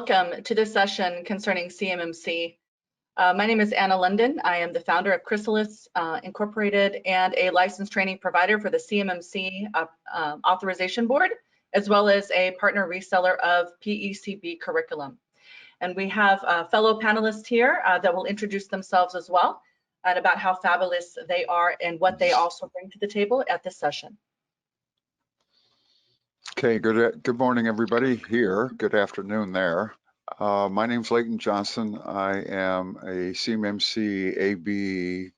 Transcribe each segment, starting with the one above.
welcome to this session concerning CMMC. My name is Anna London. I am the founder of Chrysalis Incorporated and a licensed training provider for the CMMC Authorization Board, as well as a partner reseller of PECB curriculum. And we have fellow panelists here that will introduce themselves as well and about how fabulous they are and what they also bring to the table at this session. Okay, good morning, everybody here. Good afternoon there. My name's Leighton Johnson. I am a CMMC AB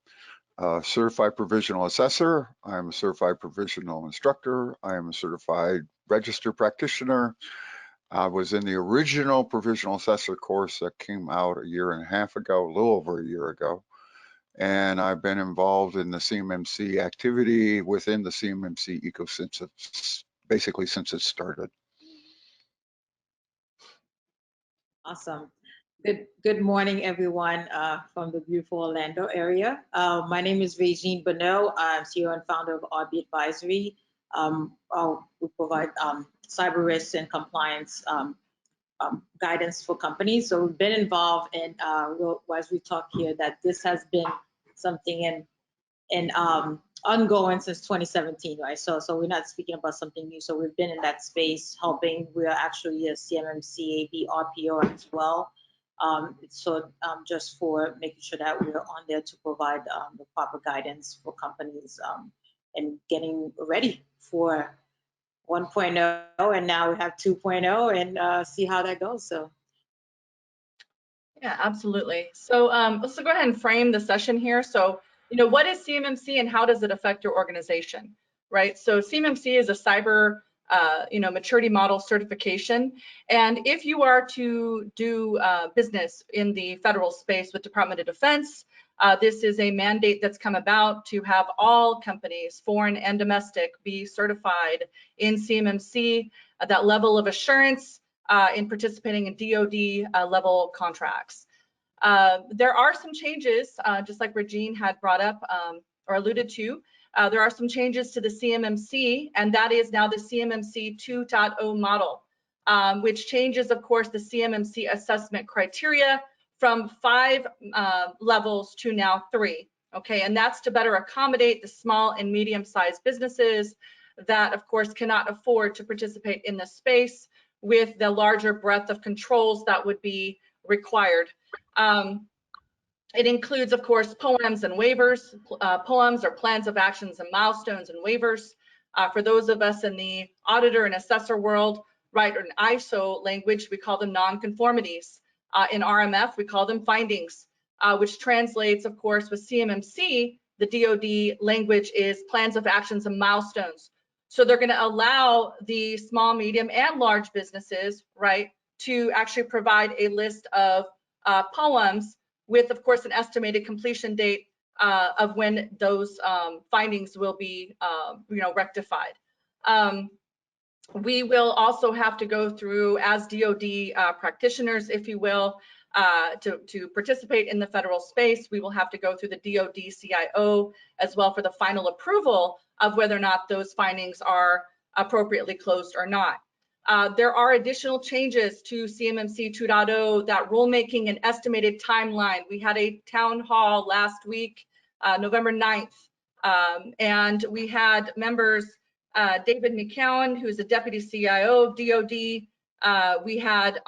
certified provisional assessor. I'm a certified provisional instructor. I am a certified registered practitioner. I was in the original provisional assessor course that came out a year and a half ago, a little over a year ago. And I've been involved in the CMMC activity within the CMMC ecosystem basically since it started. Awesome. Good morning, everyone from the beautiful Orlando area. My name is Regine Bonneau. I'm CEO and founder of RB Advisory. We provide cyber risks and compliance guidance for companies. So we've been involved in, as we talk here, that this has been something in ongoing since 2017, right? So we're not speaking about something new. So we've been in that space helping. We are actually a CMMC AB RPO as well. Just for making sure that we're on there to provide the proper guidance for companies and getting ready for 1.0, and now we have 2.0, and see how that goes. So. Yeah, absolutely. So let's go ahead and frame the session here. So, what is CMMC and how does it affect your organization, right? So CMMC is a cyber, maturity model certification. And if you are to do business in the federal space with Department of Defense, this is a mandate that's come about to have all companies, foreign and domestic, be certified in CMMC, that level of assurance in participating in DoD level contracts. There are some changes, just like Regine had brought up or alluded to. There are some changes to the CMMC, and that is now the CMMC 2.0 model, which changes, of course, the CMMC assessment criteria from 5 levels to now 3. Okay, and that's to better accommodate the small and medium-sized businesses that, of course, cannot afford to participate in this space with the larger breadth of controls that would be required. It includes, of course, POEMs and waivers. POEMs are plans of actions and milestones and waivers. For those of us in the auditor and assessor world, right, or in ISO language, we call them nonconformities. In RMF, we call them findings, which translates, of course, with CMMC, the DoD language is plans of actions and milestones. So they're going to allow the small, medium, and large businesses, right, to actually provide a list of POEMs with, of course, an estimated completion date of when those findings will be, rectified. We will also have to go through, as DoD practitioners, if you will, to participate in the federal space. We will have to go through the DoD CIO as well for the final approval of whether or not those findings are appropriately closed or not. There are additional changes to CMMC 2.0, that rulemaking and estimated timeline. We had a town hall last week, November 9th, and we had members, David McCowan, who's the Deputy CIO of DoD. We had,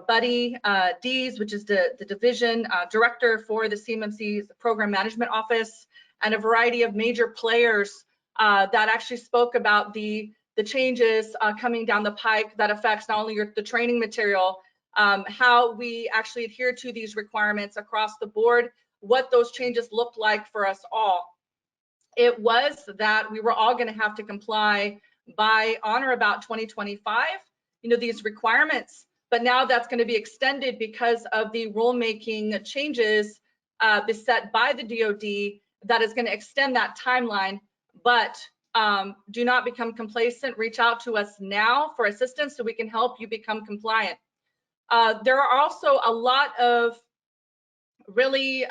Buddy Dees, which is the division director for the CMMC's Program Management Office, and a variety of major players that actually spoke about the changes coming down the pike that affects not only the training material, how we actually adhere to these requirements across the board, what those changes look like for us all. It was that we were all going to have to comply by on or about 2025, these requirements, but now that's going to be extended because of the rulemaking changes beset by the DoD that is going to extend that timeline. But do not become complacent. Reach out to us now for assistance so we can help you become compliant. There are also a lot of really,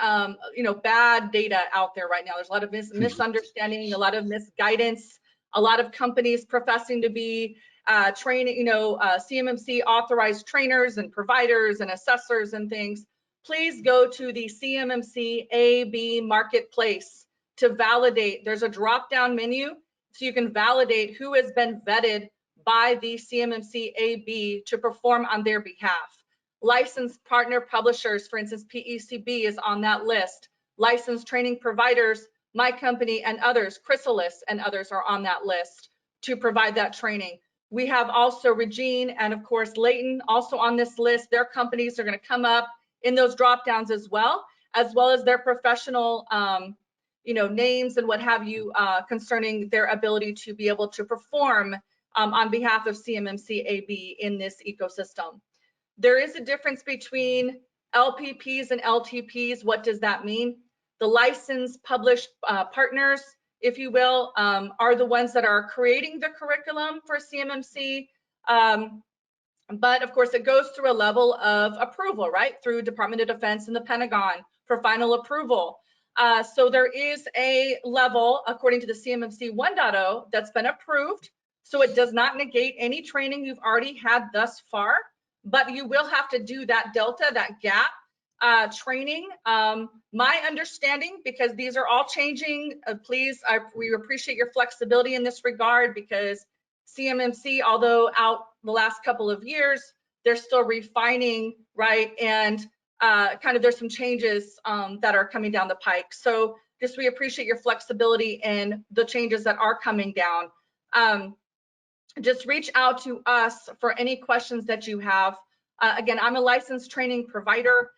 bad data out there right now. There's a lot of misunderstanding, a lot of misguidance, a lot of companies professing to be training, CMMC authorized trainers and providers and assessors and things, please go to the CMMC AB marketplace to validate. There's a drop-down menu so you can validate who has been vetted by the CMMC AB to perform on their behalf. Licensed partner publishers, for instance, PECB is on that list. Licensed training providers, my company and others, Chrysalis and others are on that list to provide that training. We have also Regine and of course Leighton also on this list. Their companies are going to come up in those drop downs as well as their professional names and what have you concerning their ability to be able to perform on behalf of CMMC AB in this ecosystem. There is a difference between LPPs and LTPs. What does that mean? The licensed published partners, if you will, are the ones that are creating the curriculum for CMMC. But of course, it goes through a level of approval, right? Through Department of Defense and the Pentagon for final approval. So there is a level, according to the CMMC 1.0, that's been approved. So it does not negate any training you've already had thus far, but you will have to do that delta, that gap training. My understanding, because these are all changing, we appreciate your flexibility in this regard, because CMMC, although out the last couple of years, they're still refining, right? And kind of there's some changes that are coming down the pike. So just we appreciate your flexibility and the changes that are coming down. Just reach out to us for any questions that you have. Again, I'm a licensed training provider.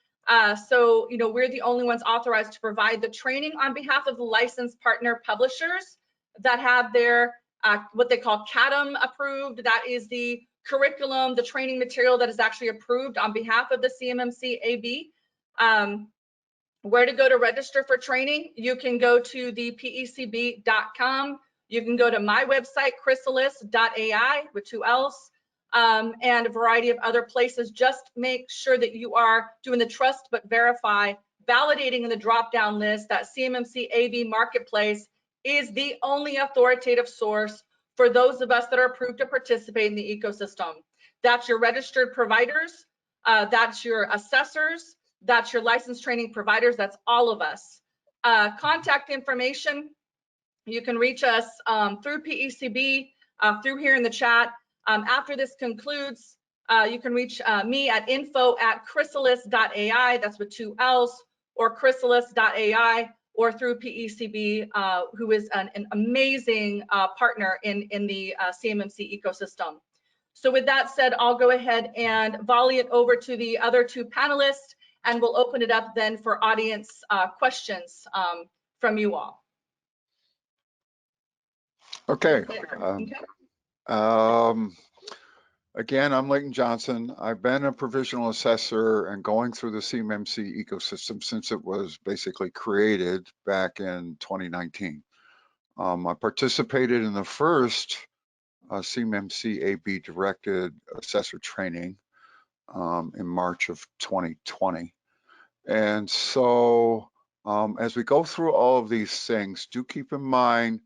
So, we're the only ones authorized to provide the training on behalf of the licensed partner publishers that have their what they call CADM approved. That is the curriculum, the training material that is actually approved on behalf of the CMMC AB. Where to go to register for training? You can go to the pecb.com. You can go to my website, chrysalis.ai with 2 L's, and a variety of other places. Just make sure that you are doing the trust but verify, validating in the drop-down list that CMMC AB Marketplace is the only authoritative source for those of us that are approved to participate in the ecosystem. That's your registered providers, that's your assessors, that's your licensed training providers, that's all of us. Contact information, you can reach us through PECB, through here in the chat. After this concludes, you can reach me at info@chrysalis.ai, that's with 2 L's, or chrysalis.ai, or through PECB, who is an amazing partner in the CMMC ecosystem. So with that said, I'll go ahead and volley it over to the other 2 panelists, and we'll open it up then for audience questions from you all. Okay. Again, I'm Leighton Johnson. I've been a provisional assessor and going through the CMMC ecosystem since it was basically created back in 2019. I participated in the first CMMC AB directed assessor training in March of 2020. And so as we go through all of these things, do keep in mind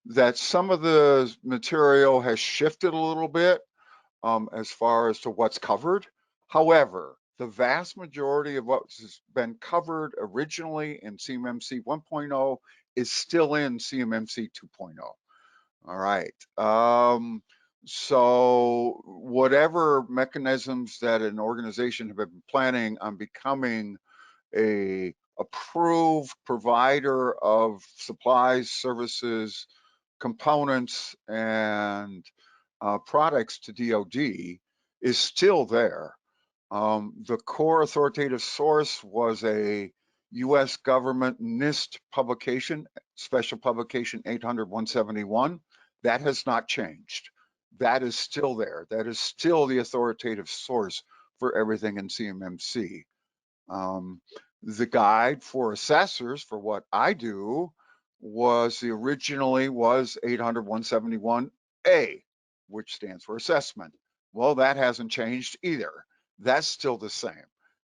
that some of the material has shifted a little bit as far as to what's covered. However, the vast majority of what's been covered originally in CMMC 1.0 is still in CMMC 2.0. All right. So whatever mechanisms that an organization have been planning on becoming a approved provider of supplies, services, components, and products to DoD is still there. The core authoritative source was a U.S. government NIST publication, Special Publication 800-171. That has not changed. That is still there. That is still the authoritative source for everything in CMMC. The guide for assessors for what I do originally was 800-171A, which stands for assessment. Well, that hasn't changed either. That's still the same.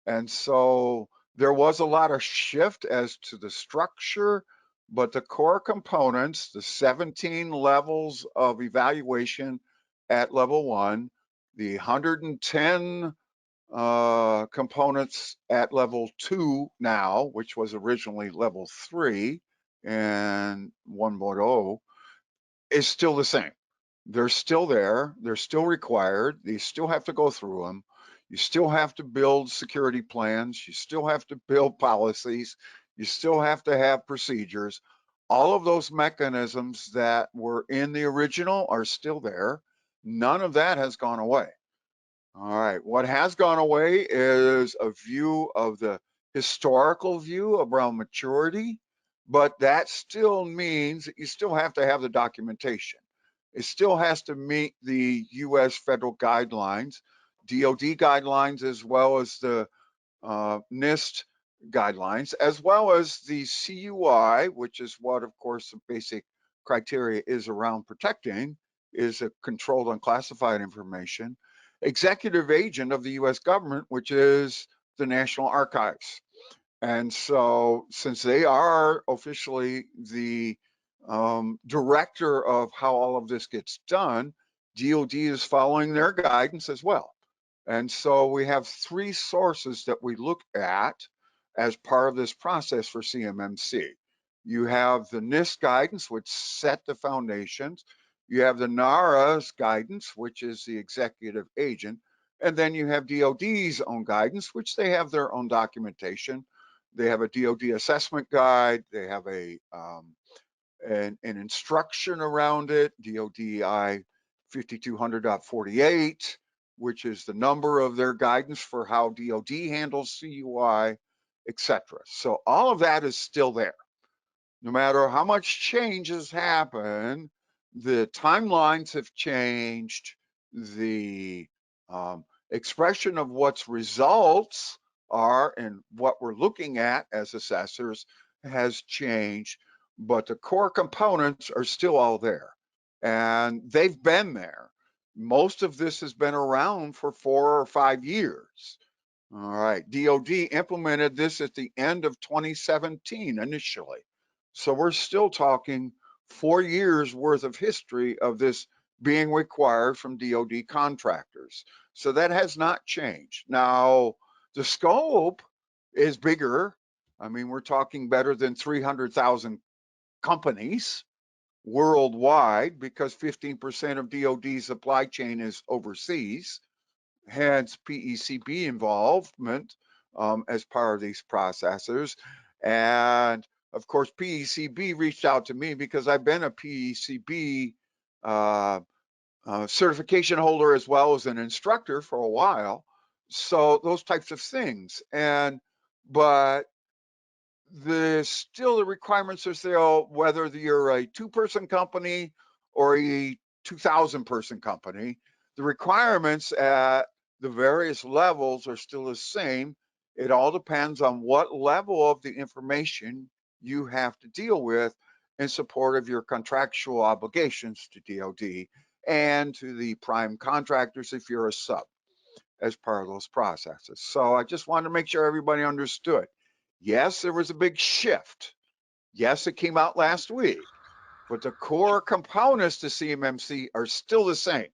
And so there was a lot of shift as to the structure, but the core components, the 17 levels of evaluation at level 1, the 110 components at level 2 now, which was originally level 3 and 1.0, is still the same. They're still there. They're still required. You still have to go through them. You still have to build security plans. You still have to build policies. You still have to have procedures. All of those mechanisms that were in the original are still there. None of that has gone away. All right, what has gone away is a view of the historical view around maturity, but that still means that you still have to have the documentation. It still has to meet the US federal guidelines, DoD guidelines, as well as the NIST guidelines, as well as the CUI, which is what, of course, the basic criteria is around protecting, is a controlled unclassified information, executive agent of the US government, which is the National Archives. And so since they are officially the director of how all of this gets done, DoD is following their guidance as well. And so we have 3 sources that we look at as part of this process for CMMC. You have the NIST guidance, which set the foundations. You have the NARA's guidance, which is the executive agent. And then you have DoD's own guidance, which they have their own documentation. They have a DoD assessment guide. They have an instruction around it, DoDI 5200.48, which is the number of their guidance for how DoD handles CUI, etc. So all of that is still there. No matter how much change has happened, the timelines have changed, the expression of what's results are and what we're looking at as assessors has changed, but the core components are still all there. And they've been there. Most of this has been around for 4 or 5 years. All right, DoD implemented this at the end of 2017 initially. So we're still talking 4 years worth of history of this being required from DoD contractors. So that has not changed. Now, the scope is bigger. I mean, we're talking better than 300,000 companies worldwide because 15% of DoD's supply chain is overseas, hence PECB involvement as part of these processors. And of course, PECB reached out to me because I've been a PECB certification holder as well as an instructor for a while. So those types of things. But still the requirements are still whether you're a 2-person company or a 2,000 person company, the requirements at the various levels are still the same. It all depends on what level of the information you have to deal with in support of your contractual obligations to DoD and to the prime contractors if you're a sub as part of those processes. So I just wanted to make sure everybody understood. Yes, there was a big shift. Yes, it came out last week, but the core components to CMMC are still the same.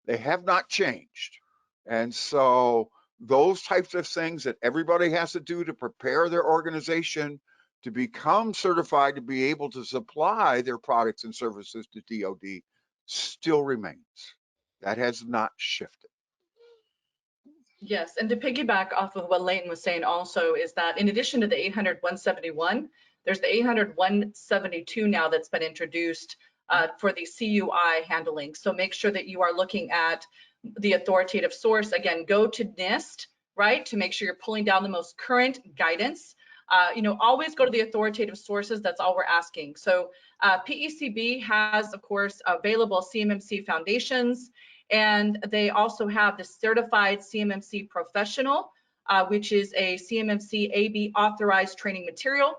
They have not changed. And so those types of things that everybody has to do to prepare their organization to become certified to be able to supply their products and services to DoD still remains. That has not shifted. Yes, and to piggyback off of what Leighton was saying also is that in addition to the 800-171, there's the 800-172 now that's been introduced for the CUI handling. So make sure that you are looking at the authoritative source. Again, go to NIST, right, to make sure you're pulling down the most current guidance. Always go to the authoritative sources. That's all we're asking. So PECB has, of course, available CMMC foundations, and they also have the certified CMMC professional, which is a CMMC AB authorized training material.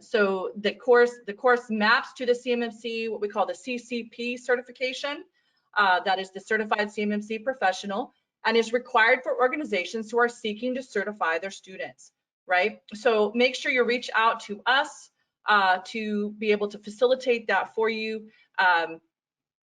So the course maps to the CMMC, what we call the CCP certification. That is the certified CMMC professional, and is required for organizations who are seeking to certify their students, right? So make sure you reach out to us to be able to facilitate that for you.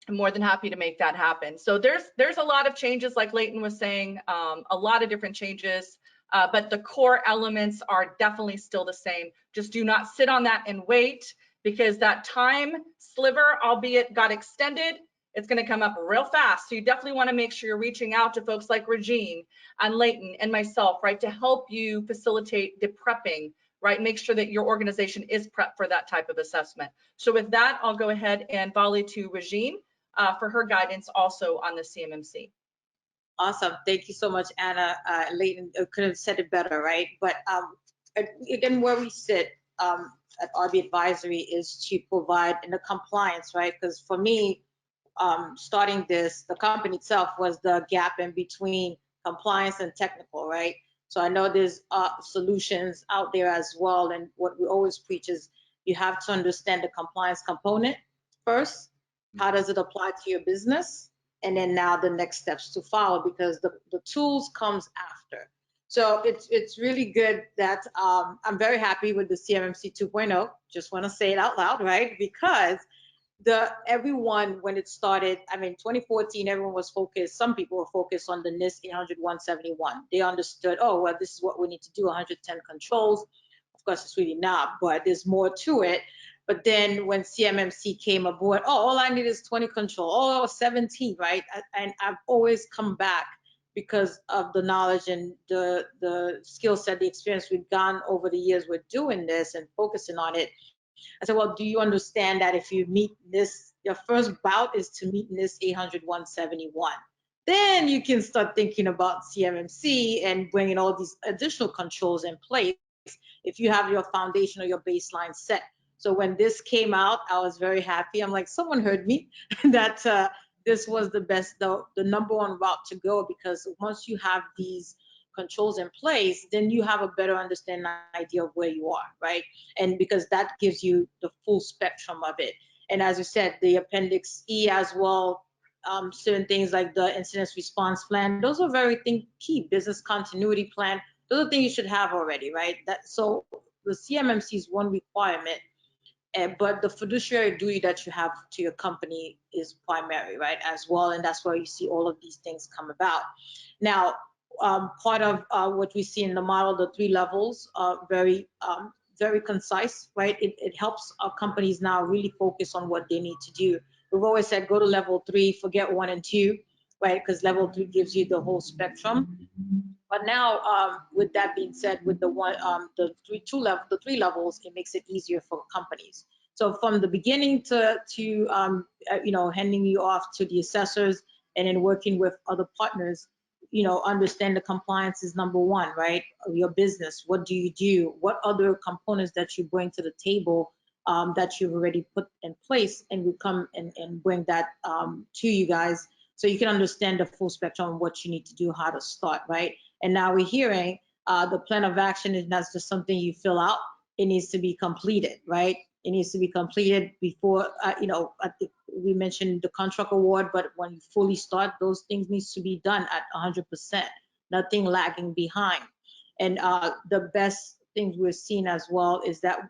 I'm more than happy to make that happen. So there's a lot of changes, like Leighton was saying, a lot of different changes, but the core elements are definitely still the same. Just do not sit on that and wait, because that time sliver, albeit got extended, it's going to come up real fast. So you definitely want to make sure you're reaching out to folks like Regine and Leighton and myself, right, to help you facilitate the prepping, right? Make sure that your organization is prepped for that type of assessment. So with that, I'll go ahead and volley to Regine for her guidance also on the CMMC. Awesome. Thank you so much, Anna. Leighton could have said it better, right? But again, where we sit at RB Advisory is to provide in the compliance, right? Because for me, starting this, the company itself was the gap in between compliance and technical, right? So I know there's solutions out there as well. And what we always preach is you have to understand the compliance component first. How does it apply to your business? And then now the next steps to follow, because the tools comes after. So it's really good that I'm very happy with the CMMC 2.0. Just want to say it out loud, right? Because everyone, when it started, I mean, 2014, everyone was focused, some people were focused on the NIST 800-171. They understood, oh, well, this is what we need to do, 110 controls. Of course, it's really not, but there's more to it. But then when CMMC came aboard, oh, all I need is 20 control, oh, 17, right? And I've always come back because of the knowledge and the skill set, the experience we've gone over the years with doing this and focusing on it. I said, well, do you understand that if you meet this, your first bout is to meet this 800-171. Then you can start thinking about CMMC and bringing all these additional controls in place if you have your foundation or your baseline set. So when this came out, I was very happy. I'm like, someone heard me that this was the best, the number one route to go, because once you have these controls in place, then you have a better understanding idea of where you are, right? And because that gives you the full spectrum of it. And as you said, the Appendix E as well, certain things like the incident response plan, those are very key. Business continuity plan, those are things you should have already, right? So the CMMC is one requirement, but the fiduciary duty that you have to your company is primary, right, as well. And that's where you see all of these things come about. Now, part of what we see in the model, the 3 levels, are very concise, right? It helps our companies now really focus on what they need to do. We've always said go to level 3, forget 1 and 2, right? Because level 3 gives you the whole spectrum. But now, with that being said, with the 3 levels, it makes it easier for companies. So from the beginning to handing you off to the assessors and then working with other partners, understand the compliance is number 1, right? Your business, what do you do? What other components that you bring to the table that you've already put in place, and we come and bring that to you guys, so you can understand the full spectrum of what you need to do, how to start, right? And now we're hearing the plan of action is not just something you fill out. It needs to be completed, right? It needs to be completed before, I think we mentioned the contract award, but when you fully start, those things needs to be done at 100%, nothing lagging behind. And the best things we're seeing as well is that,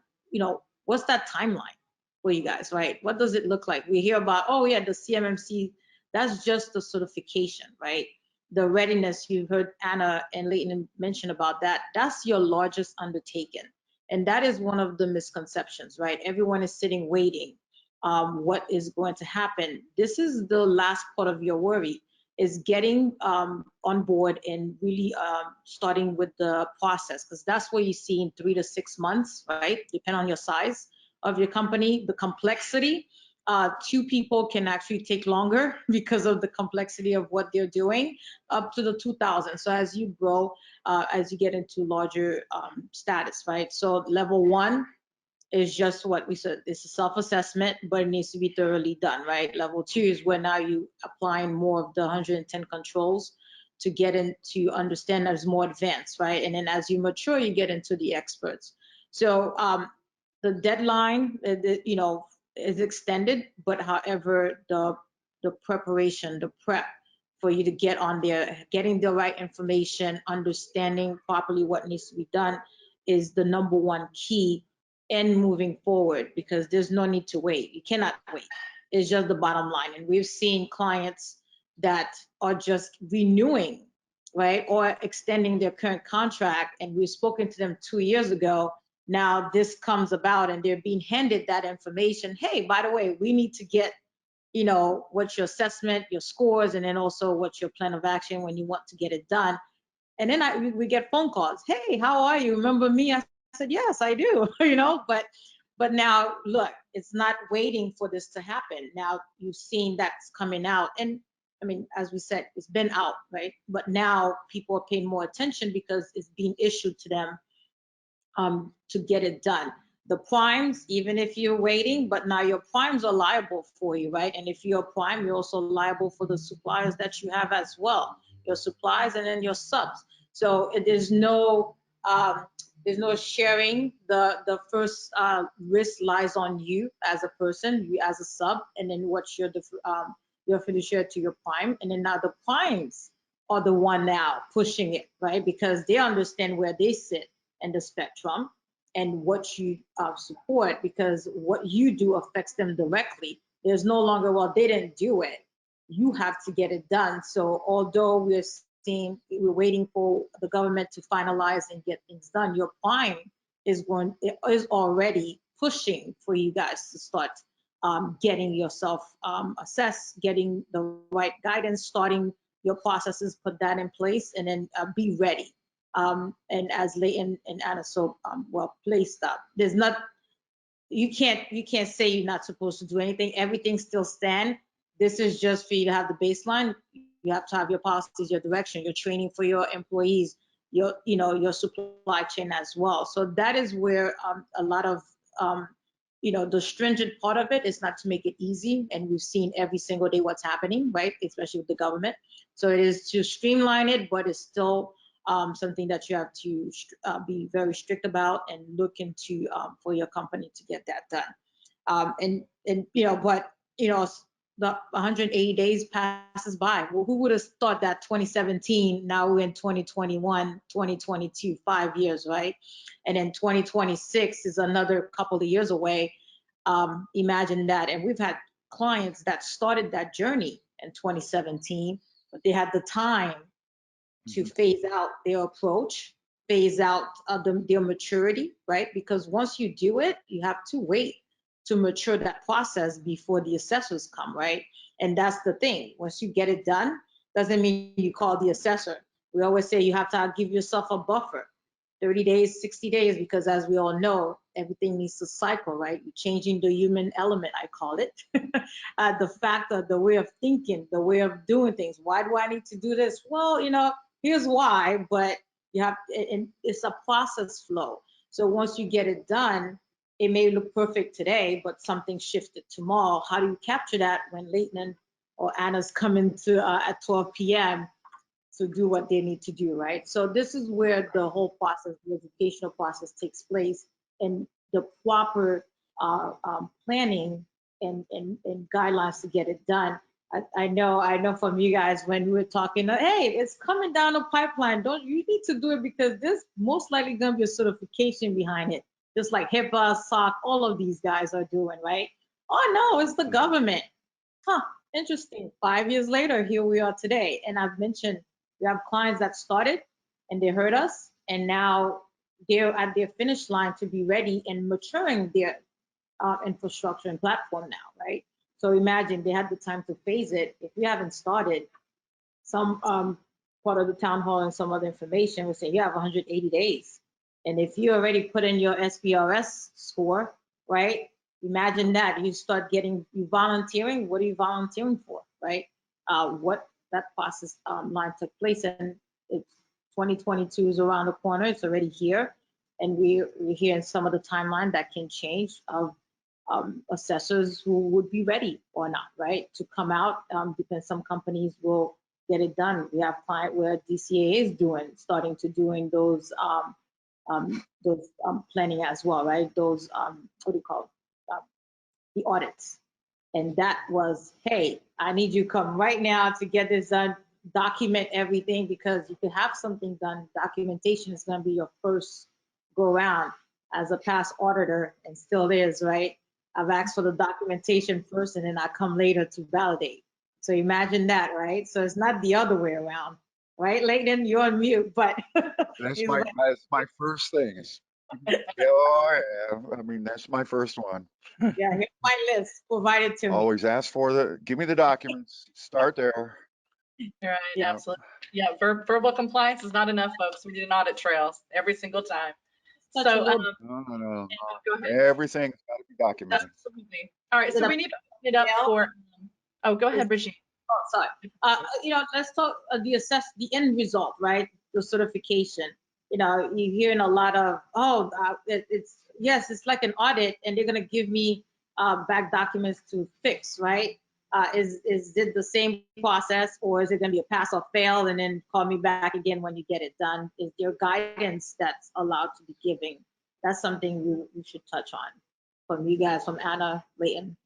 what's that timeline for you guys, right? What does it look like? We hear about, oh yeah, the CMMC, that's just the certification, right? The readiness, you've heard Anna and Leighton mention about that. That's your largest undertaking. And that is one of the misconceptions, right? Everyone is sitting waiting. What is going to happen? This is the last part of your worry, is getting on board and really starting with the process, because that's what you see in 3 to 6 months, right? Depending on your size of your company, the complexity. 2 people can actually take longer because of the complexity of what they're doing, up to the 2,000. So as you grow, as you get into larger status, right? So level 1 is just what we said, it's a self-assessment, but it needs to be thoroughly done, right? Level 2 is where now you applying more of the 110 controls to get into understand as more advanced, right? And then as you mature, you get into the experts. So the deadline, is extended, but however, the preparation, the prep for you to get on there, getting the right information, understanding properly what needs to be done is the number 1 key in moving forward, because there's no need to wait. You cannot wait. is just the bottom line. And we've seen clients that are just renewing, right, or extending their current contract, and we've spoken to them 2 years ago. Now this comes about and they're being handed that information. Hey, by the way, we need to get, you know, what's your assessment, your scores, and then also what's your plan of action when you want to get it done. And then we get phone calls. Hey, how are you? Remember me? I said, yes, I do. You know, but now look, it's not waiting for this to happen. Now you've seen that's coming out, and I mean, as we said, it's been out, right? But now people are paying more attention because it's being issued to them to get it done. The primes, even if you're waiting, but now your primes are liable for you, right? And if you're a prime, you're also liable for the suppliers that you have as well, your suppliers and then your subs. So there's no sharing. The first risk lies on you as a person, you as a sub, and then what's your fiduciary to your prime, and then now the primes are the one now pushing it, right? Because they understand where they sit in the spectrum and what you support, because what you do affects them directly. There's no longer, well, they didn't do it, you have to get it done. So although we're waiting for the government to finalize and get things done, your prime is already pushing for you guys to start getting yourself assessed, getting the right guidance, starting your processes, put that in place, and then be ready. And as Leighton and Anna so well placed up, there's not, you can't say you're not supposed to do anything. Everything still stands. This is just for you to have the baseline. You have to have your policies, your direction, your training for your employees, your supply chain as well. So that is where a lot of the stringent part of it is not to make it easy, and we've seen every single day what's happening, right? Especially with the government. So it is to streamline it, but it's still something that you have to be very strict about and look into for your company to get that done. The 180 days passes by. Well, who would have thought that 2017, now we're in 2021, 2022, 5 years, right? And then 2026 is another couple of years away. Imagine that. And we've had clients that started that journey in 2017, but they had the time to phase out their approach, phase out their maturity, right? Because once you do it, you have to wait to mature that process before the assessors come, right? And that's the thing. Once you get it done, doesn't mean you call the assessor. We always say you have to give yourself a buffer, 30 days, 60 days, because as we all know, everything needs to cycle, right? You're changing the human element, I call it. The fact of the way of thinking, the way of doing things. Why do I need to do this? Well, here's why, but and it's a process flow. So once you get it done, it may look perfect today, but something shifted tomorrow. How do you capture that when Leighton or Anna's coming to at 12 p.m. to do what they need to do, right? So this is where the whole process, the educational process takes place, and the proper planning and guidelines to get it done. I know from you guys when we were talking, hey, it's coming down the pipeline. You need to do it because there's most likely going to be a certification behind it, just like HIPAA, SOC, all of these guys are doing, right? Oh no, it's the government. Huh, interesting. 5 years later, here we are today. And I've mentioned we have clients that started and they heard us, and now they're at their finish line to be ready and maturing their infrastructure and platform now, right? So imagine they had the time to phase it. If we haven't started, some part of the town hall and some other information will say you have 180 days. And if you already put in your SBRS score, right? Imagine that you start getting you volunteering. What are you volunteering for, right? What that process line took place, and it's 2022 is around the corner. It's already here, and we're hearing some of the timeline that can change of assessors who would be ready or not, right, to come out, because some companies will get it done. We have client where DCA is starting to doing those planning as well, right? Those what do you call it? The audits. And that was, hey, I need you to come right now to get this done, document everything, because you could have something done. Documentation is going to be your first go around as a past auditor, and still is, right? I've asked for the documentation first and then I come later to validate. So imagine that, right? So it's not the other way around, right? Layton, you're on mute, but That's my first thing is, oh, yeah, I mean, that's my first one. yeah, here's my list provided to me. Always ask for give me the documents, start there. Right, Yeah. absolutely. Yeah, verbal compliance is not enough, folks. We need an audit trail every single time. Such a So, little- No. go ahead. Everything's got to be documented. Absolutely. All right, Is it so a we need to open it up PL? for, oh, go ahead, Is- Brigitte. Oh, sorry. Let's talk the end result, right? The certification. You're hearing a lot of, it's like an audit, and they're gonna give me back documents to fix, right? Is it the same process, or is it gonna be a pass or fail, and then call me back again when you get it done? Is there guidance that's allowed to be given? That's something we should touch on from you guys, from Anna, Layton.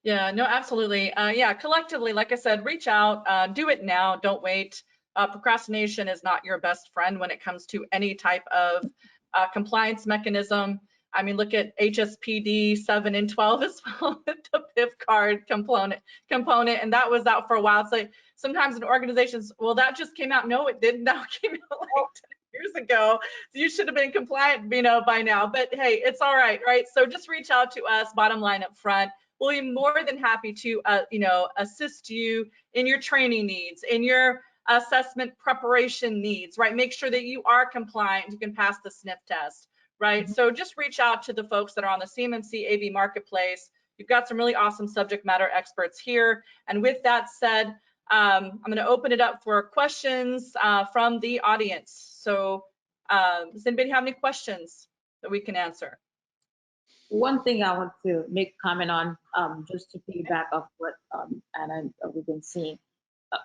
Yeah, no, absolutely. Yeah, collectively, like I said, reach out, do it now, don't wait. Procrastination is not your best friend when it comes to any type of compliance mechanism. I mean, look at HSPD 7 and 12 as well, with the PIF card component, and that was out for a while. It's like sometimes in organizations, well, that just came out. No, it didn't. That came out like 10 years ago. So you should have been compliant, by now. But hey, it's all right, right? So just reach out to us, bottom line up front. We'll be more than happy to, assist you in your training needs, in your assessment preparation needs, right? Make sure that you are compliant, you can pass the sniff test, right? So just reach out to the folks that are on the CMMC AV Marketplace. You've got some really awesome subject matter experts here. And with that said, I'm going to open it up for questions from the audience. So does anybody have any questions that we can answer? One thing I want to make comment on, just to piggyback off what Anna we've been seeing,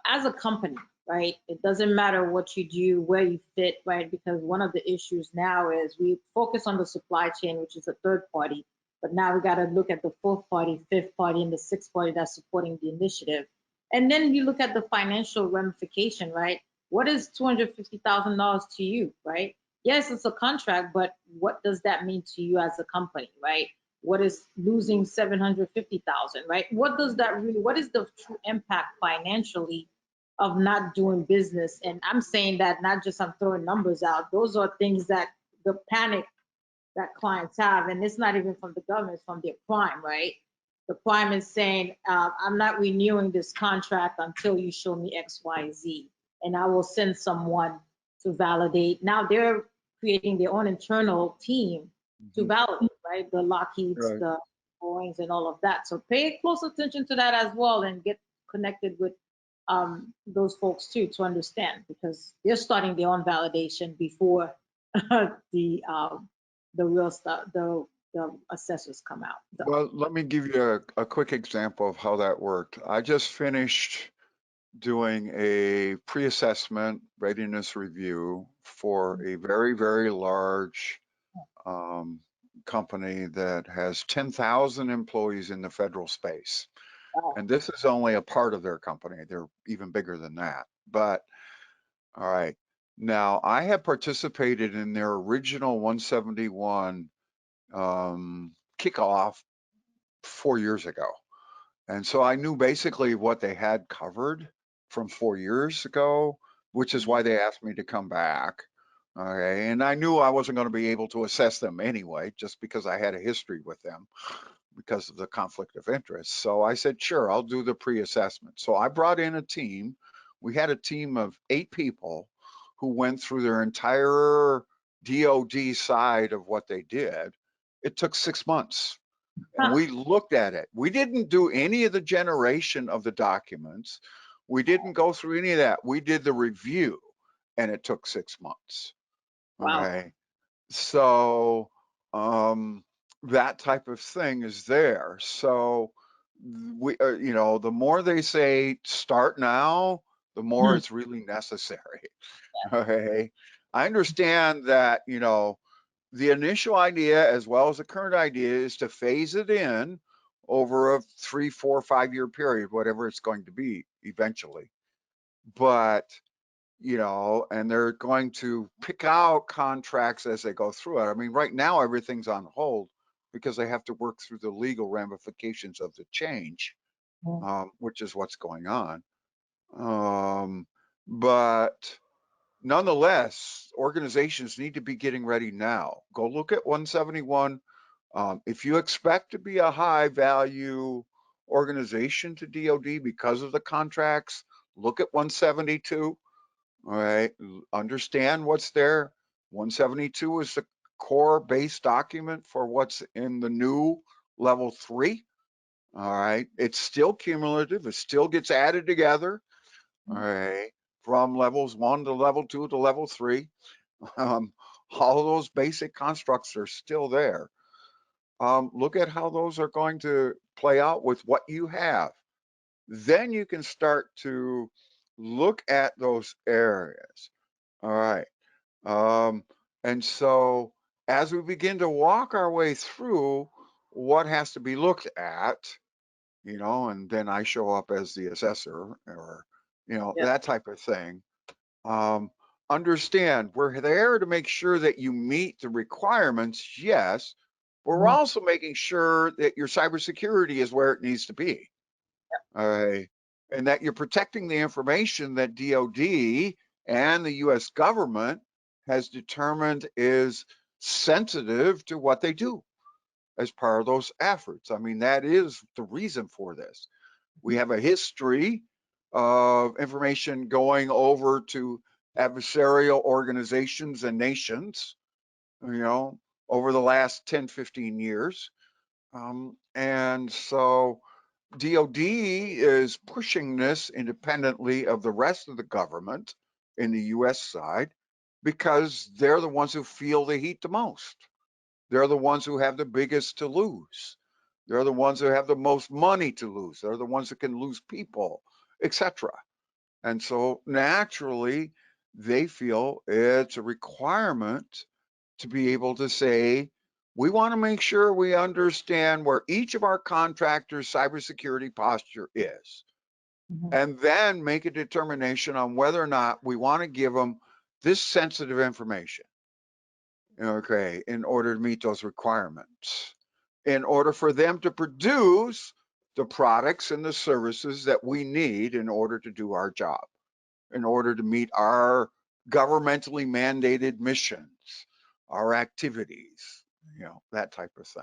as a company, right? It doesn't matter what you do, where you fit, right? Because one of the issues now is we focus on the supply chain, which is a third party, but now we got to look at the fourth party, fifth party, and the sixth party that's supporting the initiative. And then you look at the financial ramification, right? What is $250,000 to you, right? Yes, it's a contract, but what does that mean to you as a company, right? What is losing 750,000, right? What does that really, what is the true impact financially of not doing business? And I'm saying that not just I'm throwing numbers out. Those are things that the panic that clients have, and it's not even from the government, it's from their prime, right? The prime is saying, I'm not renewing this contract until you show me X, Y, Z, and I will send someone to validate. Now they're creating their own internal team to validate, right? The Lockheeds, Right. the Boeings, and all of that. So pay close attention to that as well, and get connected with those folks too, to understand, because they're starting their own validation before the real stuff, the assessors come out. So, Well, let me give you a quick example of how that worked. I just finished doing a pre-assessment readiness review for a very, very large company that has 10,000 employees in the federal space. And this is only a part of their company. They're even bigger than that. But all right, now I have participated in their original 171 kickoff 4 years ago. And so I knew basically what they had covered from 4 years ago, which is why they asked me to come back. Okay, and I knew I wasn't going to be able to assess them anyway, just because I had a history with them because of the conflict of interest. So I said, sure, I'll do the pre-assessment. So I brought in a team. We had a team of 8 people who went through their entire DoD side of what they did. It took 6 months. And we looked at it. We didn't do any of the generation of the documents. We didn't go through any of that. We did the review, and it took 6 months. wow. Okay. So that type of thing is there. So we, the more they say start now, the more it's really necessary. Okay. I understand that, the initial idea as well as the current idea is to phase it in over a 3, 4, 5-year period, whatever it's going to be eventually. But, and they're going to pick out contracts as they go through it. I mean, right now everything's on hold because they have to work through the legal ramifications of the change, which is what's going on. But nonetheless, organizations need to be getting ready now. Go look at 171. If you expect to be a high value organization to DoD because of the contracts, look at 172. All right, understand what's there. 172 is the core base document for what's in the new level 3. All right, it's still cumulative. It still gets added together. All right, from levels 1 to level 2 to level 3. All of those basic constructs are still there. Look at how those are going to play out with what you have. Then you can start to look at those areas. All right. And so as we begin to walk our way through what has to be looked at, and then I show up as the assessor or, that type of thing. Understand we're there to make sure that you meet the requirements, yes, but we're also making sure that your cybersecurity is where it needs to be. All right. And that you're protecting the information that DoD and the US government has determined is sensitive to what they do as part of those efforts. I mean, that is the reason for this. We have a history of information going over to adversarial organizations and nations, over the last 10, 15 years. And so DoD is pushing this independently of the rest of the government in the US side because they're the ones who feel the heat the most. They're the ones who have the biggest to lose. They're the ones who have the most money to lose. They're the ones that can lose people, etc. And so naturally, they feel it's a requirement to be able to say, we want to make sure we understand where each of our contractors' cybersecurity posture is, and then make a determination on whether or not we want to give them this sensitive information, okay, in order to meet those requirements, in order for them to produce the products and the services that we need in order to do our job, in order to meet our governmentally mandated missions, our activities, that type of thing.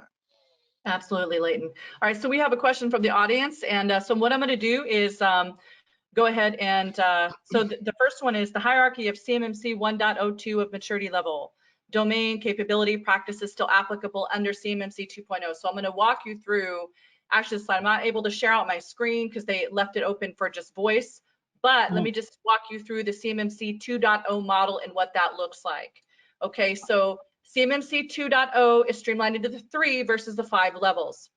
Absolutely, Leighton. All right, so we have a question from the audience, and so what I'm going to do is go ahead and so the first one is the hierarchy of CMMC 1.02 of maturity level. Domain capability practices still applicable under CMMC 2.0. So I'm going to walk you through actually the slide. I'm not able to share out my screen because they left it open for just voice, but let me just walk you through the CMMC 2.0 model and what that looks like. Okay, so CMMC 2.0 is streamlined into the 3 versus the 5 levels.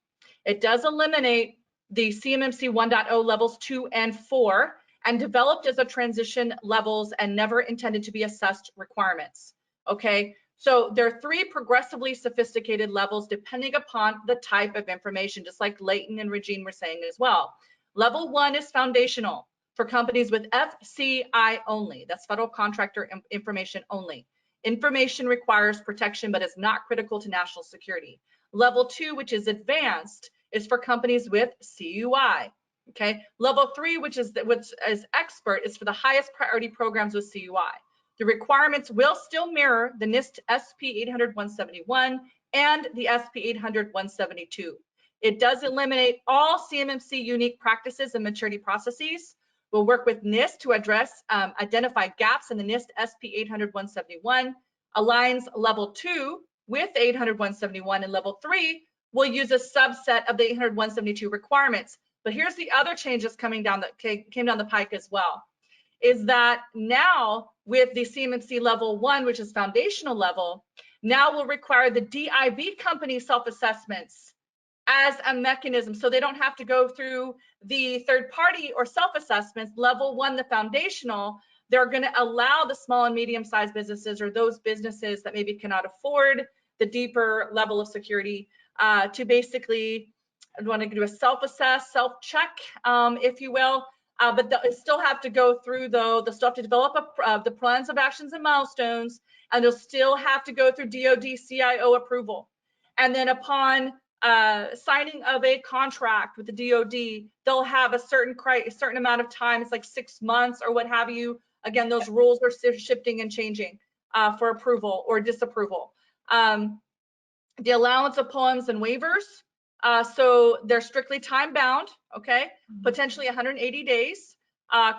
It does eliminate the CMMC 1.0 levels 2 and 4 and developed as a transition levels and never intended to be assessed requirements. Okay, so there are 3 progressively sophisticated levels depending upon the type of information, just like Leighton and Regine were saying as well. Level 1 is foundational for companies with FCI only. That's federal contractor information only. Information requires protection but is not critical to national security. Level 2, which is advanced, is for companies with CUI. Okay, level 3, which is expert, is for the highest priority programs with CUI. The requirements will still mirror the NIST SP 800-171 and the SP 800-172. It does eliminate all CMMC unique practices and maturity processes. We'll work with NIST to address identify gaps in the NIST SP 800-171, aligns level 2 with 800-171, and level 3 will use a subset of the 800-172 requirements. But here's the other changes coming down that came down the pike as well, is that now with the CMMC level 1, which is foundational level, now will require the DIB company self-assessments as a mechanism, so they don't have to go through the third party or self-assessments. Level 1, the foundational, they're going to allow the small and medium-sized businesses or those businesses that maybe cannot afford the deeper level of security to basically want to do a self-assess, self-check, if you will, but they'll still have to go through, though, they'll still have to develop the plans of actions and milestones, and they'll still have to go through DoD CIO approval. And then upon signing of a contract with the DoD, they'll have a certain amount of time. It's like 6 months or what have you. Again, those rules are shifting and changing for approval or disapproval. The allowance of poems and waivers. So they're strictly time bound, okay? Potentially 180 days.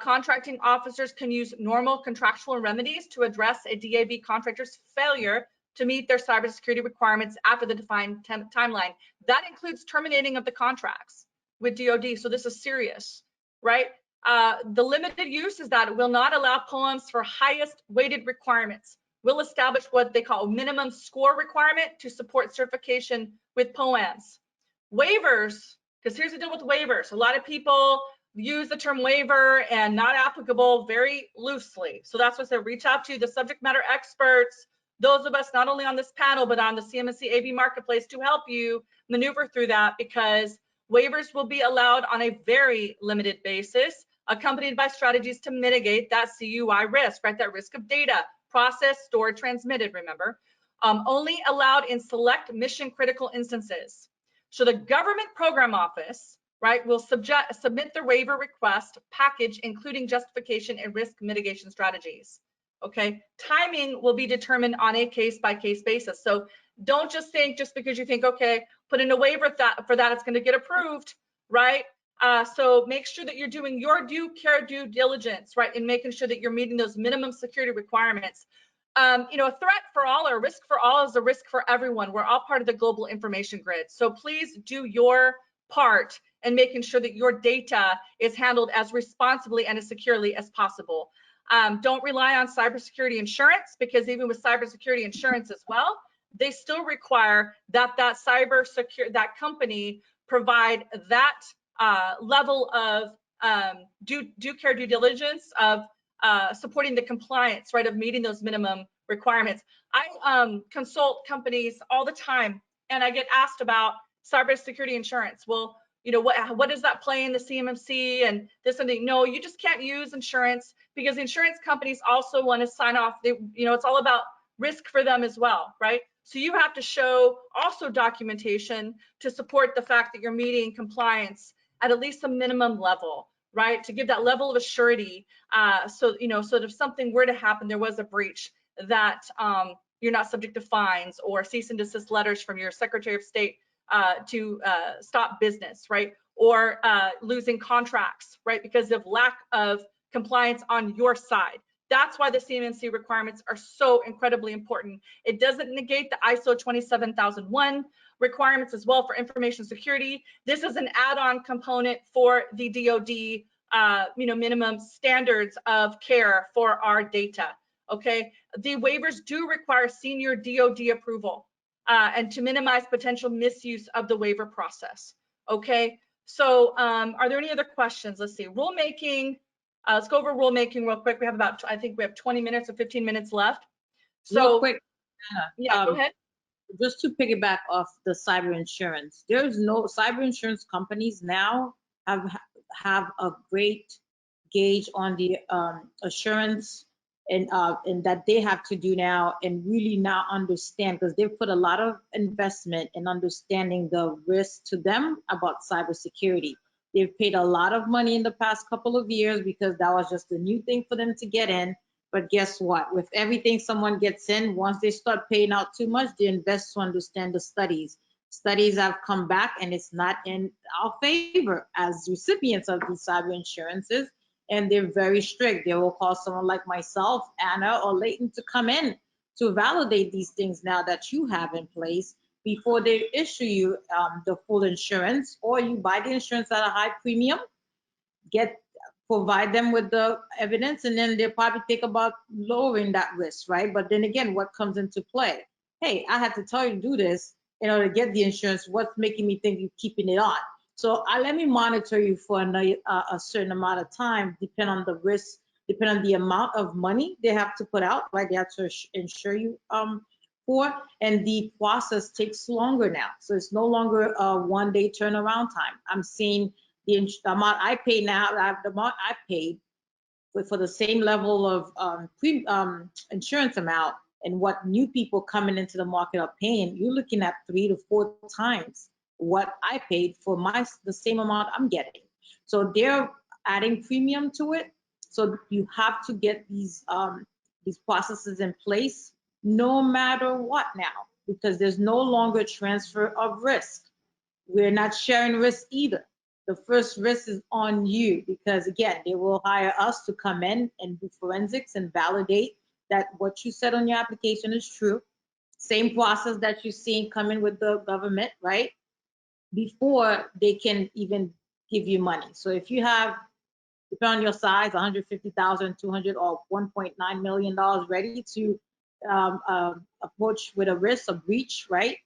Contracting officers can use normal contractual remedies to address a DAV contractor's failure to meet their cybersecurity requirements after the defined timeline. That includes terminating of the contracts with DoD. So this is serious, right? The limited use is that it will not allow poems for highest weighted requirements. Will establish what they call a minimum score requirement to support certification with poems. Waivers, because here's the deal with waivers. A lot of people use the term waiver and not applicable very loosely. So that's what I said, reach out to the subject matter experts, those of us not only on this panel, but on the CMMC AV marketplace to help you maneuver through that, because waivers will be allowed on a very limited basis, accompanied by strategies to mitigate that CUI risk, right? That risk of data processed, stored, transmitted, remember. Only allowed in select mission critical instances. So the government program office, right, will submit the waiver request package, including justification and risk mitigation strategies. Okay, timing will be determined on a case-by-case basis. So don't just think, just because you think, okay, put in a waiver for that it's going to get approved, right? So make sure that you're doing your due diligence, right, and making sure that you're meeting those minimum security requirements. You know, a threat for all or a risk for all is a risk for everyone. We're all part of the global information grid. So please do your part in making sure that your data is handled as responsibly and as securely as possible. Don't rely on cybersecurity insurance, because even with cybersecurity insurance as well, they still require that that company provide that level of due diligence of supporting the compliance, right, of meeting those minimum requirements. I consult companies all the time, and I get asked about cybersecurity insurance. Well, you know, what does that play in the CMMC and this and that? No, you just can't use insurance, because insurance companies also want to sign off. You know, it's all about risk for them as well, right? So you have to show also documentation to support the fact that you're meeting compliance at least a minimum level, right? To give that level of assurity, so you know, so that if something were to happen, there was a breach, that you're not subject to fines or cease and desist letters from your Secretary of State to stop business, right? Or losing contracts, right? Because of lack of compliance on your side. That's why the CMMC requirements are so incredibly important. It doesn't negate the ISO 27001 requirements as well for information security. This is an add-on component for the DoD, you know, minimum standards of care for our data. Okay, the waivers do require senior DoD approval and to minimize potential misuse of the waiver process. Okay, so are there any other questions? Let's see, rulemaking. Let's go over rulemaking real quick. We have about, I think we have 20 minutes or 15 minutes left. So real quick, yeah, go ahead. Just to piggyback off the cyber insurance, there's no cyber insurance companies now have a great gauge on the assurance and that they have to do now, and really now understand, because they've put a lot of investment in understanding the risk to them about cybersecurity. They've paid a lot of money in the past couple of years because that was just a new thing for them to get in. But guess what? With everything someone gets in, once they start paying out too much, they invest to understand the studies. Studies have come back, and it's not in our favor as recipients of these cyber insurances, and they're very strict. They will call someone like myself, Anna, or Leighton to come in to validate these things now that you have in place before they issue you the full insurance, or you buy the insurance at a high premium, provide them with the evidence, and then they'll probably think about lowering that risk, right? But then again, what comes into play? Hey, I had to tell you to do this in order to get the insurance. What's making me think you're keeping it on? So let me monitor you for a certain amount of time, depending on the risk, depending on the amount of money they have to put out, right? They have to insure you for, and the process takes longer now. So it's no longer a one-day turnaround time. I'm seeing the amount I pay now, the amount I paid for the same level of insurance amount and what new people coming into the market are paying, you're looking at 3 to 4 times what I paid for the same amount I'm getting. So they're adding premium to it. So you have to get these processes in place no matter what now, because there's no longer transfer of risk. We're not sharing risk either. The first risk is on you, because again, they will hire us to come in and do forensics and validate that what you said on your application is true. Same process that you're seeing coming with the government, right? Before they can even give you money. So if you have, depending on your size, 150,000, 200, or 1.9 million dollars ready to approach with a risk, a breach, right?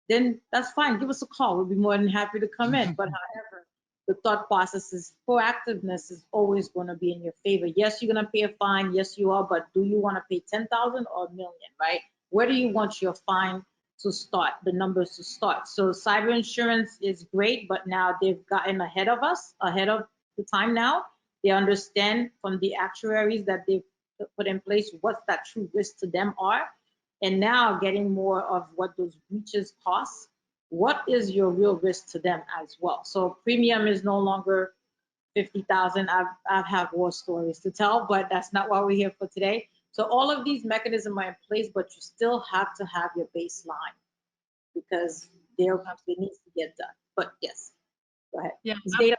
Then that's fine. Give us a call. We'll be more than happy to come in. But however, the thought process is proactiveness is always going to be in your favor. Yes, you're going to pay a fine. Yes, you are. But do you want to pay 10,000 or a million, right? Where do you want your fine to start, the numbers to start? So cyber insurance is great, but now they've gotten ahead of us, ahead of the time now. They understand from the actuaries that they've put in place what that true risk to them are. And now getting more of what those breaches cost. What is your real risk to them as well? So premium is no longer 50,000. I've had war stories to tell, but that's not why we're here for today. So all of these mechanisms are in place, but you still have to have your baseline because they need to get done. But yes, go ahead. Yeah, absolutely.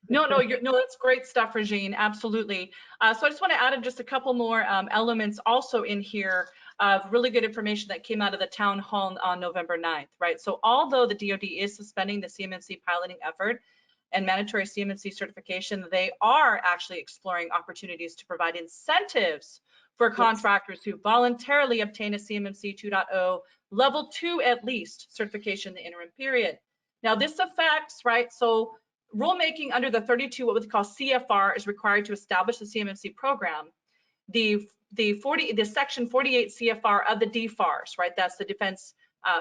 No, that's great stuff, Regine. Absolutely. So I just want to add in just a couple more elements also in here of really good information that came out of the town hall on November 9th, right? So although the DoD is suspending the CMMC piloting effort and mandatory CMMC certification, they are actually exploring opportunities to provide incentives for contractors who voluntarily obtain a CMMC 2.0 level 2 at least certification in the interim period. Now this affects, right? So rulemaking under the 32, what we call CFR, is required to establish the CMMC program. The section 48 CFR of the DFARS, right? That's the Defense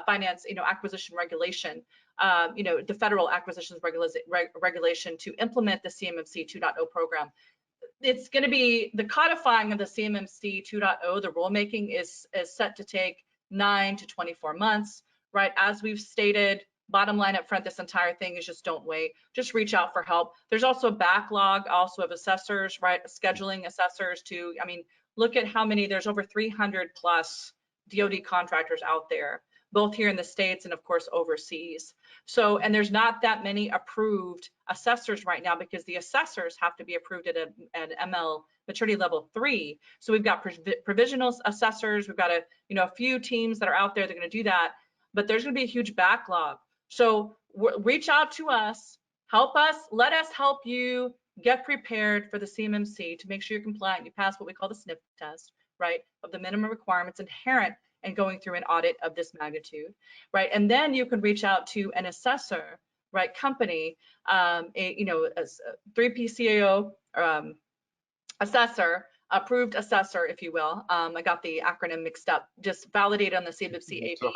Finance, Acquisition Regulation, the Federal Acquisitions Regulation to implement the CMMC 2.0 program. It's going to be the codifying of the CMMC 2.0. The rulemaking is set to take 9 to 24 months, right? As we've stated, bottom line up front, this entire thing is just don't wait. Just reach out for help. There's also a backlog also of assessors, right? Scheduling assessors to, look at how many, there's over 300 plus DoD contractors out there, both here in the States and of course overseas. So, and there's not that many approved assessors right now because the assessors have to be approved at an ML maturity level 3. So we've got provisional assessors. We've got a few teams that are out there that are going to do that, but there's going to be a huge backlog. So reach out to us, help us, let us help you get prepared for the CMMC to make sure you're compliant. You pass what we call the sniff test, right, of the minimum requirements inherent in going through an audit of this magnitude, right? And then you can reach out to an assessor, right, company, a 3PCAO assessor, approved assessor, if you will. I got the acronym mixed up. Just validate on the CMMC AB.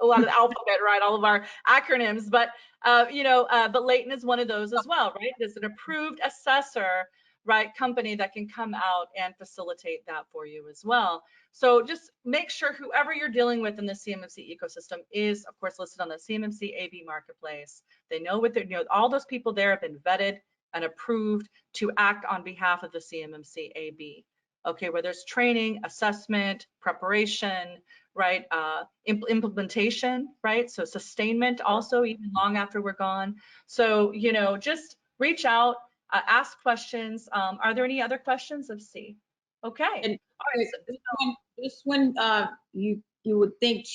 A lot of the alphabet, right? All of our acronyms, but but Leighton is one of those as well, right? There's an approved assessor, right, company that can come out and facilitate that for you as well. So just make sure whoever you're dealing with in the CMMC ecosystem is, of course, listed on the CMMC AB marketplace. They know what they're, all those people there have been vetted and approved to act on behalf of the CMMC AB. Okay, whether it's training, assessment, preparation, right, implementation, right, so sustainment also even long after we're gone. So just reach out, ask questions. Are there any other questions of C? Okay. And just when you would think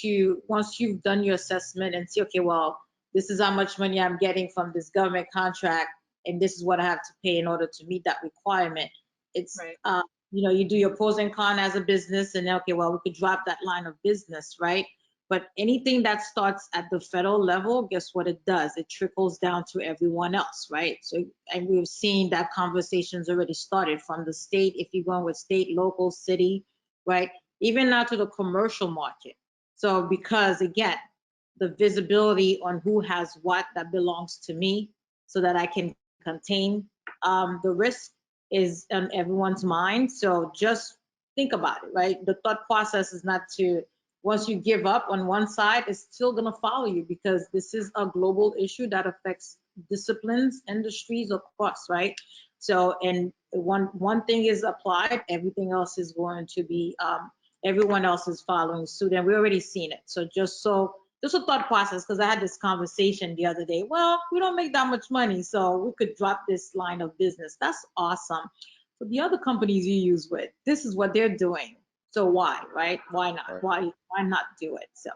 once you've done your assessment and see, okay, well, this is how much money I'm getting from this government contract, and this is what I have to pay in order to meet that requirement. It's right. You do your pros and cons as a business, and okay, well, we could drop that line of business, right? But anything that starts at the federal level, guess what it does? It trickles down to everyone else, right? So, and we've seen that conversations already started from the state, if you're going with state, local, city, right? Even now to the commercial market. So because again, the visibility on who has what that belongs to me so that I can contain the risk is on everyone's mind. So just think about it, right? The thought process is not to, once you give up on one side, it's still going to follow you, because this is a global issue that affects disciplines, industries across, right? So, and one thing is applied, everything else is going to be, everyone else is following suit, and we already seen it. So just a thought process, because I had this conversation the other day. Well, we don't make that much money, so we could drop this line of business. That's awesome. So the other companies you use with, this is what they're doing. So why, right? Why not? Right. Why not do it? So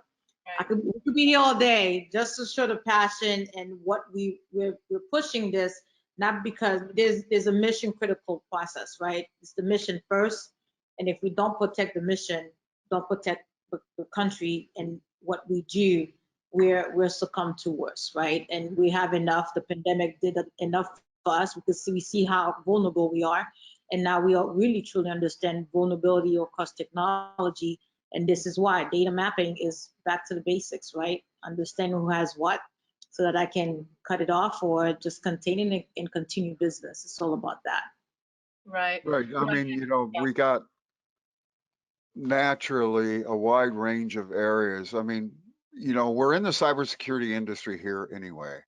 Right. we could be here all day just to show the passion and what we're pushing this, not because there's a mission critical process, right? It's the mission first, and if we don't protect the mission, don't protect the country and what we do, we're succumb to worse, right? And we have enough. The pandemic did enough for us, because we see how vulnerable we are, and now we all really truly understand vulnerability across technology. And this is why data mapping is back to the basics, right? Understanding who has what, so that I can cut it off or just contain it and continue business. It's all about that. Right. Right. I mean, we got naturally a wide range of areas. I mean, we're in the cybersecurity industry here anyway,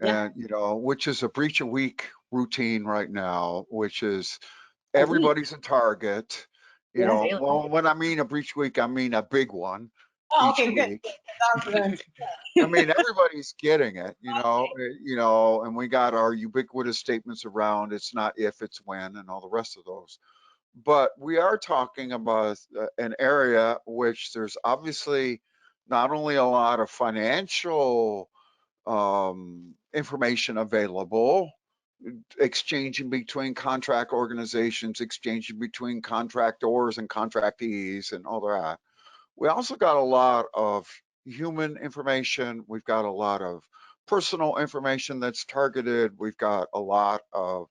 Yeah. and which is a breach a week routine right now, which is A week. everybody's a target. Yeah. Daily. Well, when I mean a breach week, I mean a big one Oh, each okay, good. week. Good. I mean, everybody's getting it, and we got our ubiquitous statements around it's not if, it's when, and all the rest of those. But we are talking about an area which there's obviously not only a lot of financial information available, exchanging between contract organizations, exchanging between contractors and contractees and all that. We also got a lot of human information. We've got a lot of personal information that's targeted. We've got a lot of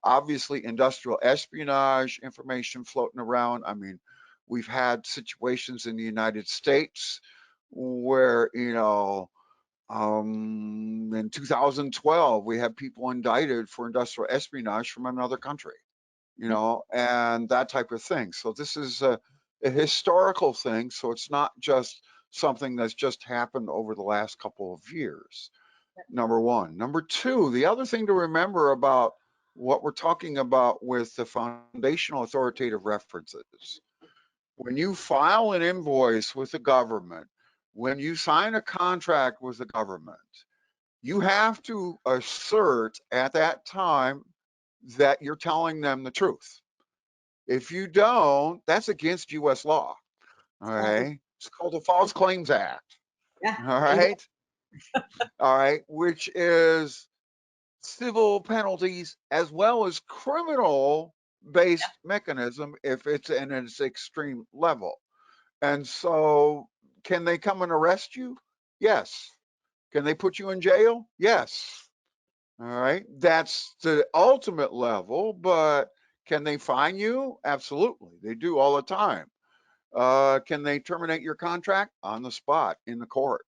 obviously industrial espionage information floating around. I mean, we've had situations in the United States where, in 2012, we had people indicted for industrial espionage from another country, and that type of thing. So this is a historical thing. So it's not just something that's just happened over the last couple of years. Number one. Number two, the other thing to remember about what we're talking about with the foundational authoritative references, when you file an invoice with the government, when you sign a contract with the government, you have to assert at that time that you're telling them the truth. If you don't, that's against US law. All right. It's called the False Claims Act. Yeah. All right. All right. Which is civil penalties as well as criminal based mechanism if it's in its extreme level. And so, can they come and arrest you? Yes. Can they put you in jail? Yes. All right. That's the ultimate level, but can they fine you? Absolutely. They do all the time. Can they terminate your contract? On the spot in the court?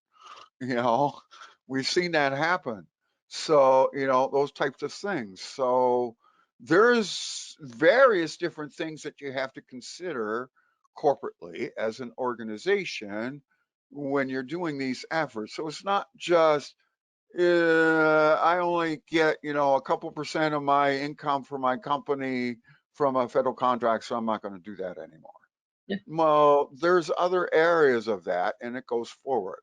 We've seen that happen. So, those types of things. So there's various different things that you have to consider corporately as an organization when you're doing these efforts. So it's not just I only get, a couple percent of my income for my company from a federal contract, so I'm not going to do that anymore. Yeah. Well, there's other areas of that, and it goes forward.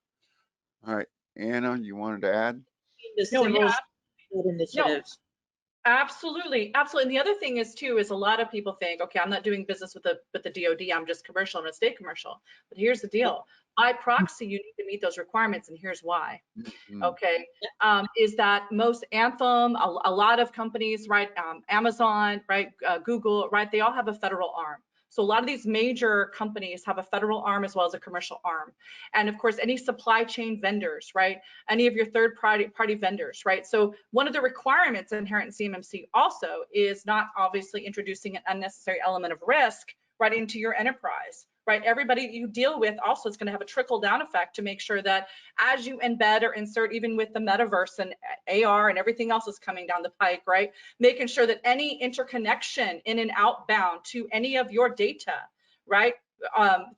All right, Anna, you wanted to add? The No, civil initiatives. Absolutely, absolutely. And the other thing is too, is a lot of people think, okay, I'm not doing business with the DoD, I'm just commercial, I'm a state commercial. But here's the deal. By proxy, you need to meet those requirements, and here's why. Okay, is that most Anthem, a lot of companies, right, Amazon, right, Google, right, they all have a federal arm. So a lot of these major companies have a federal arm as well as a commercial arm. And of course, any supply chain vendors, right, any of your third party vendors, right? So one of the requirements inherent in CMMC also is not obviously introducing an unnecessary element of risk right into your enterprise, right? Everybody you deal with also is going to have a trickle down effect to make sure that as you embed or insert, even with the metaverse and AR and everything else is coming down the pike, right? Making sure that any interconnection in and outbound to any of your data right,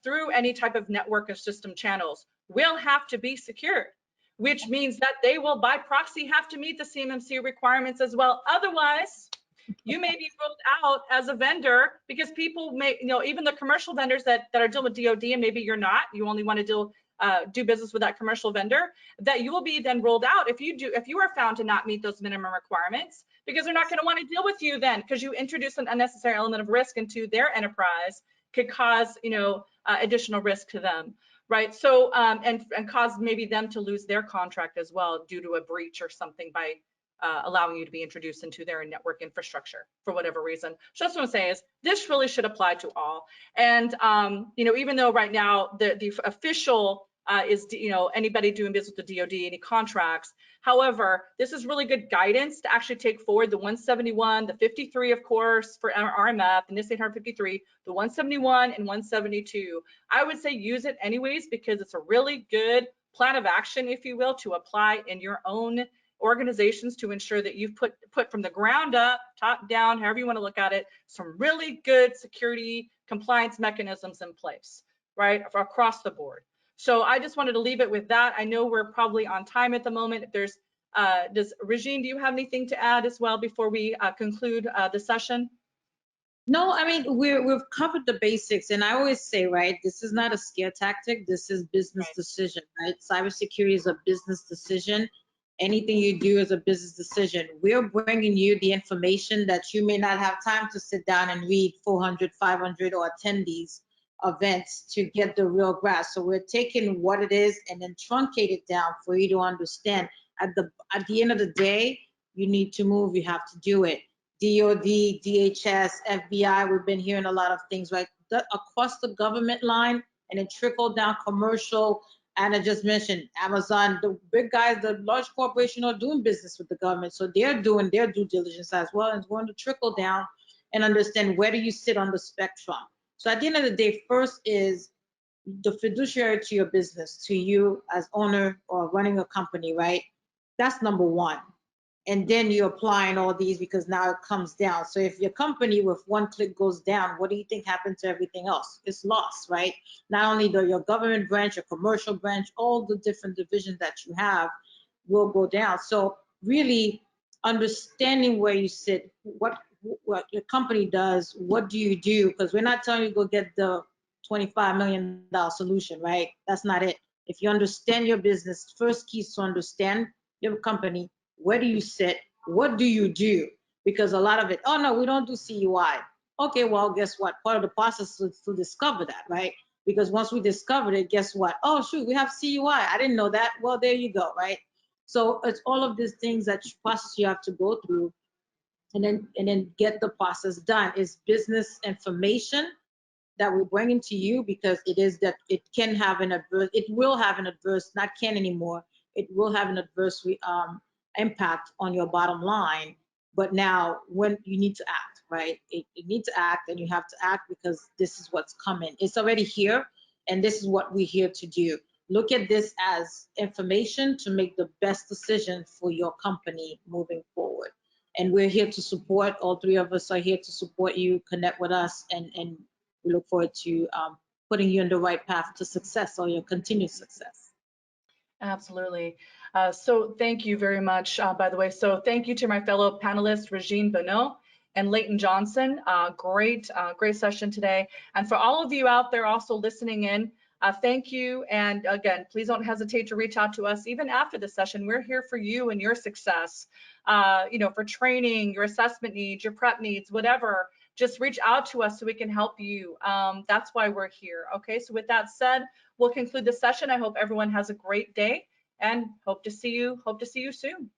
through any type of network or system channels will have to be secured, which means that they will by proxy have to meet the CMMC requirements as well. Otherwise, you may be ruled out as a vendor, because people may, even the commercial vendors that are dealing with DoD, and maybe you're not, you only want to do business with that commercial vendor, that you will be then ruled out if you are found to not meet those minimum requirements, because they're not going to want to deal with you then, because you introduce an unnecessary element of risk into their enterprise, could cause additional risk to them, right? So and cause maybe them to lose their contract as well due to a breach or something by allowing you to be introduced into their network infrastructure for whatever reason. So that's what I'm saying is this really should apply to all. And even though right now the official is anybody doing business with the DoD, any contracts. However, this is really good guidance to actually take forward the 171, the 53, of course, for RMF, and this 853, the 171 and 172. I would say use it anyways, because it's a really good plan of action, if you will, to apply in your own organizations to ensure that you've put from the ground up, top down, however you want to look at it, some really good security compliance mechanisms in place, right, across the board. So I just wanted to leave it with that. I know we're probably on time at the moment. If there's, Regine, do you have anything to add as well before we conclude the session? No, I mean, we've covered the basics, and I always say, right, this is not a scare tactic. This is business decision, right? Cybersecurity is a business decision. Anything you do is a business decision. We're bringing you the information that you may not have time to sit down and read 400, 500, or attend these events to get the real grasp. So we're taking what it is and then truncate it down for you to understand. At the end of the day, you need to move, you have to do it. DoD, DHS, FBI, we've been hearing a lot of things, right? Across the government line, and then trickle down commercial. And I just mentioned Amazon, the big guys, the large corporations are doing business with the government. So they're doing their due diligence as well. And it's going to trickle down and understand where do you sit on the spectrum. So at the end of the day, first is the fiduciary to your business, to you as owner or running a company, right? That's number one. And then you're applying all these, because now it comes down. So if your company with one click goes down, what do you think happened to everything else? It's lost, right? Not only your government branch, your commercial branch, all the different divisions that you have will go down. So really understanding where you sit, what your company does, what do you do? Because we're not telling you to go get the $25 million solution, right? That's not it. If you understand your business, first key is to understand your company. Where do you sit? What do you do? Because a lot of it, oh no, we don't do CUI. Okay, well, guess what? Part of the process is to discover that, right? Because once we discovered it, guess what? Oh shoot, we have CUI. I didn't know that. Well, there you go, right? So it's all of these things that process you have to go through, and then get the process done. It's business information that we're bringing to you, because it is that it can have an adverse, it will have an adverse, not can anymore, it will have an adverse impact on your bottom line. But now when you need to act, right? You need to act, and you have to act because this is what's coming. It's already here, and this is what we're here to do. Look at this as information to make the best decision for your company moving forward. And we're here to support, all three of us are here to support you, connect with us, and we look forward to putting you on the right path to success, or your continued success. Absolutely. So thank you very much, by the way. So thank you to my fellow panelists, Regine Bonneau and Leighton Johnson. Great session today. And for all of you out there also listening in, thank you. And again, please don't hesitate to reach out to us even after the session. We're here for you and your success, for training, your assessment needs, your prep needs, whatever. Just reach out to us so we can help you. That's why we're here. Okay, so with that said, we'll conclude the session. I hope everyone has a great day, and hope to see you soon.